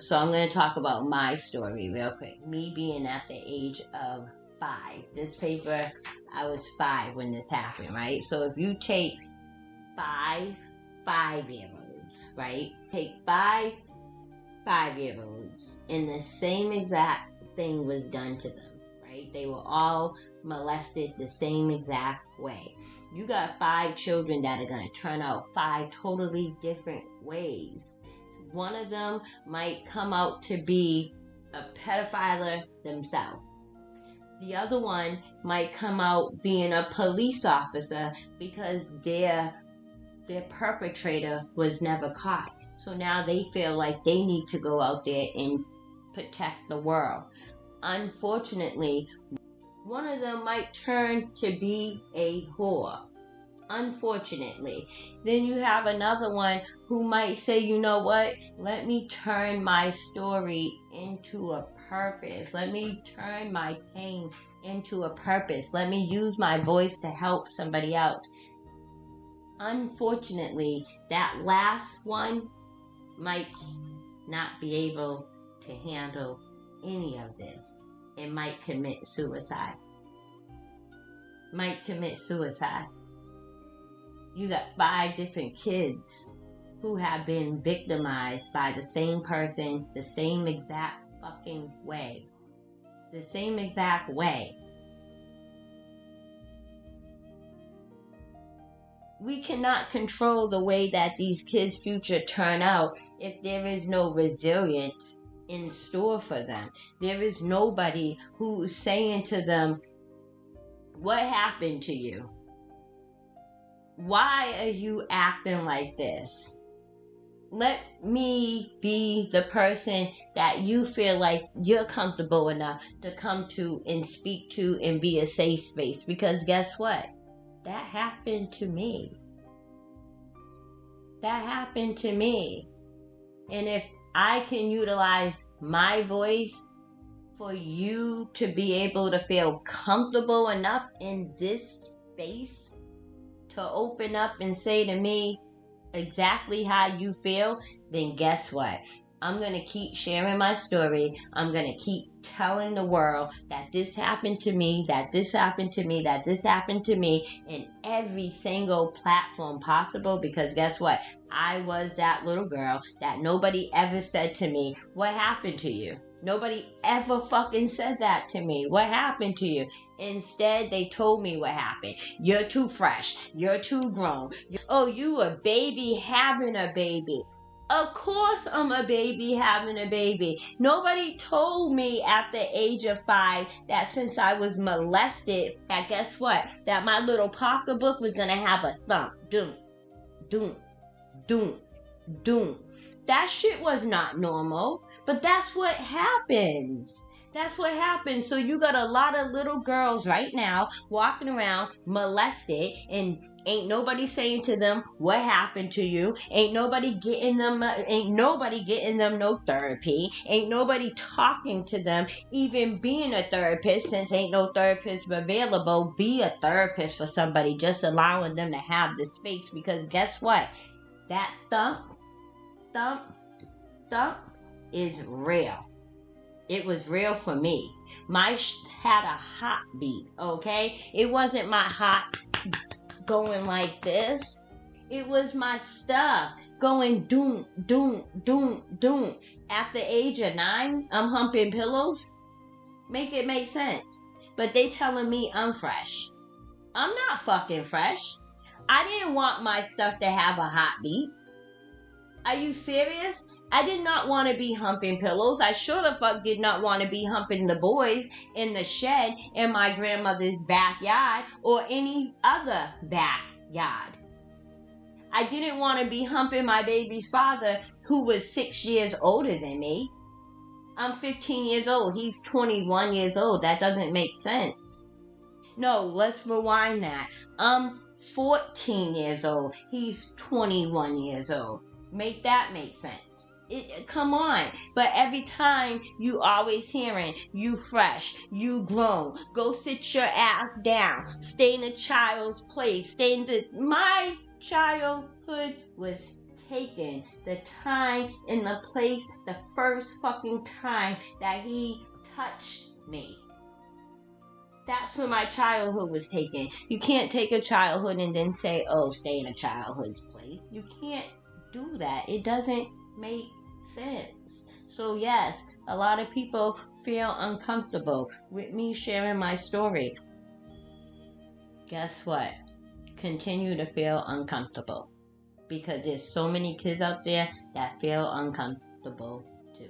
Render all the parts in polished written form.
So I'm going to talk about my story real quick. Me being at the age of 5. This paper, I was 5 when this happened, right? So if you take 5 5-year-olds, right? Take 5 5-year-olds, and the same exact thing was done to them, right? They were all molested the same exact way. You got 5 children that are going to turn out 5 totally different ways. One of them might come out to be a pedophile themselves. The other one might come out being a police officer because their perpetrator was never caught. So now they feel like they need to go out there and protect the world. Unfortunately, one of them might turn to be a whore. Unfortunately. Then you have another one who might say, you know what? Let me turn my story into a purpose. Let me turn my pain into a purpose. Let me use my voice to help somebody out. Unfortunately, that last one might not be able to handle any of this. It might commit suicide. You got 5 different kids who have been victimized by the same person the same exact fucking way. The same exact way. We cannot control the way that these kids' future turn out if there is no resilience in store for them. There is nobody who's saying to them, what happened to you? Why are you acting like this? Let me be the person that you feel like you're comfortable enough to come to and speak to and be a safe space. Because guess what? That happened to me. And if I can utilize my voice for you to be able to feel comfortable enough in this space to open up and say to me exactly how you feel, then guess what? I'm going to keep sharing my story. I'm going to keep telling the world that this happened to me, that this happened to me, that this happened to me in every single platform possible. Because guess what? I was that little girl that nobody ever said to me, what happened to you? Nobody ever fucking said that to me. What happened to you? Instead, they told me what happened. You're too fresh. You're too grown. Oh, you a baby having a baby. Of course I'm a baby having a baby. Nobody told me at the age of 5 that since I was molested, that guess what? That my little pocketbook was going to have a thump. Doom, doom, doom, doom. That shit was not normal. But that's what happens. That's what happens. So you got a lot of little girls right now walking around molested, and ain't nobody saying to them what happened to you. Ain't nobody getting them no therapy. Ain't nobody talking to them, even being a therapist, since ain't no therapist available. Be a therapist for somebody, just allowing them to have the space. Because guess what? That thump is real. It was real for me. My had a heartbeat, okay? It wasn't my heart going like this. It was my stuff going doom, doom, doom, doom. At the age of 9, I'm humping pillows. Make it make sense. But they telling me I'm fresh. I'm not fucking fresh. I didn't want my stuff to have a heartbeat. Are you serious? I did not want to be humping pillows. I sure the fuck did not want to be humping the boys in the shed in my grandmother's backyard or any other backyard. I didn't want to be humping my baby's father, who was 6 years older than me. I'm 15 years old. He's 21 years old. That doesn't make sense. No, let's rewind that. I'm 14 years old. He's 21 years old. Make that make sense. Come on. But every time you always hearing, you fresh, you grown, go sit your ass down, stay in a child's place, my childhood was taken the time and the place the first fucking time that he touched me. That's when my childhood was taken. You can't take a childhood and then say, oh, stay in a childhood's place. You can't do that. It doesn't make sense. So yes, a lot of people feel uncomfortable with me sharing my story. Guess what? Continue to feel uncomfortable, because there's so many kids out there that feel uncomfortable too.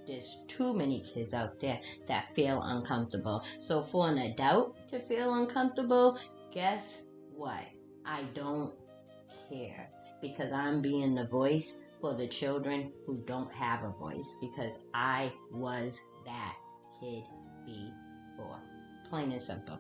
There's too many kids out there that feel uncomfortable. So for an adult to feel uncomfortable, guess what? I don't care, because I'm being the voice for the children who don't have a voice, because I was that kid before. Plain and simple.